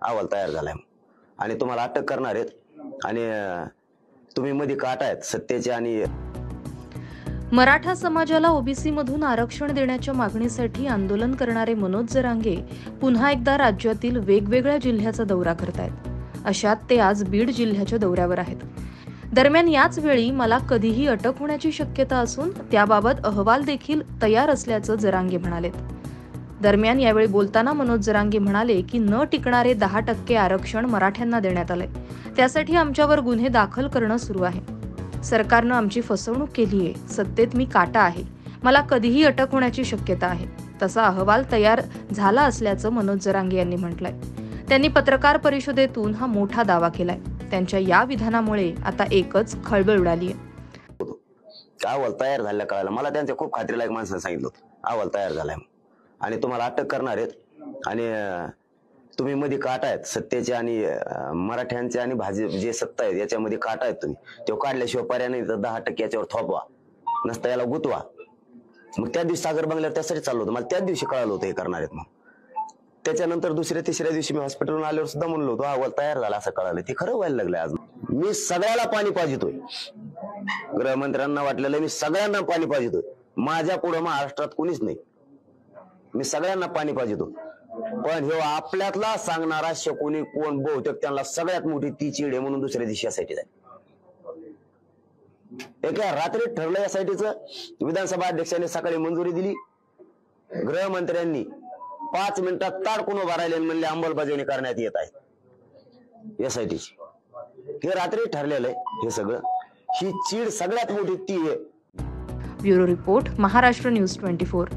अहवाल तयार झालाय आणि तुम्हाला अटक करणार आहेत आणि तुम्ही मध्ये काटा आहेत सत्तेचे आणि मराठा समाजाला ओबीसी मधून आरक्षण देण्याच्या मागणीसाठी आंदोलन करणारे मनोज जरांगे पुन्हा एकदा राज्यातील वेगवेगळ्या जिल्ह्याचा दौरा करतायत। अशात ते आज बीड जिल्ह्याच्या दौऱ्यावर आहेत। दरम्यान याच वेळी मला कधीही अटक होण्याची शक्यता असून त्याबाबत अहवाल देखील तयार असल्याचं जरांगे म्हणालेत। दरम्यान यावेळी बोलताना मनोज जरांगे म्हणाले की न टिकणारे 10% आरक्षण मराठ्यांना देण्यात आलंय, त्यासाठी आमच्यावर गुन्हे दाखल करणं सुरू आहे। सरकारनं आमची फसवणूक केलीये, सत्तेत मी काटा आहे, मला कधीही अटक होण्याची शक्यता आहे, तसा अहवाल तयार झाला असल्याचं मनोज जरांगे यांनी म्हटलंय। त्यांनी पत्रकार परिषदेतून हा मोठा दावा केलाय। त्यांच्या या विधानामुळे आता एकच खळबळ उडाली आहे। अहवाल तयार झालेला कळाला मला, त्यांच्या खूप खात्रीलायक माणसाने सांगितलं अहवाल तयार झालाय आणि तुम्हाला अटक करणार आहेत आणि तुम्ही मध्ये काटा आहेत सत्तेचे आणि मराठ्यांचे आणि भाजप जे सत्ता आहेत याच्यामध्ये काटा आहेत, तुम्ही तो काढल्याशिवाय पर्याय नाही, तर 10% याच्यावर थोपवा, नसता याला गुतवा। मग त्या दिवशी सागर बंगल्यावर त्यासाठी चाललो होतं, मला त्याच दिवशी कळालं होतं हे करणार आहेत। मग त्याच्यानंतर दुसऱ्या तिसऱ्या दिवशी मी हॉस्पिटलवरून आल्यावर सुद्धा म्हणलो होतो अहवाल तयार झाला असं कळालं, ते खरं व्हायला लागलंय। आज मी सगळ्याला पाणी पाजितोय, गृहमंत्र्यांना वाटलेलं मी सगळ्यांना पाणी पाजितोय, माझ्या पुढे महाराष्ट्रात कोणीच नाही, मी सगळ्यांना पाणी पाजितो। पण हे आपल्यातला सांगणारा शकुनी कोण, बहुतेक त्यांना सगळ्यात मोठी ती चीड आहे म्हणून दुसऱ्या दिवशी यासाठी एका रात्री ठरलं यासाठीचं। विधानसभा अध्यक्षांनी सकाळी मंजुरी दिली, गृहमंत्र्यांनी 5 मिनिटात ताडकून उभा राहिले आणि म्हणले अंमलबजावणी करण्यात येत आहे यासाठीची। हे रात्री ठरलेलं आहे हे सगळं, ही चीड सगळ्यात मोठी ती आहे। Bureau report, Maharashtra news 24।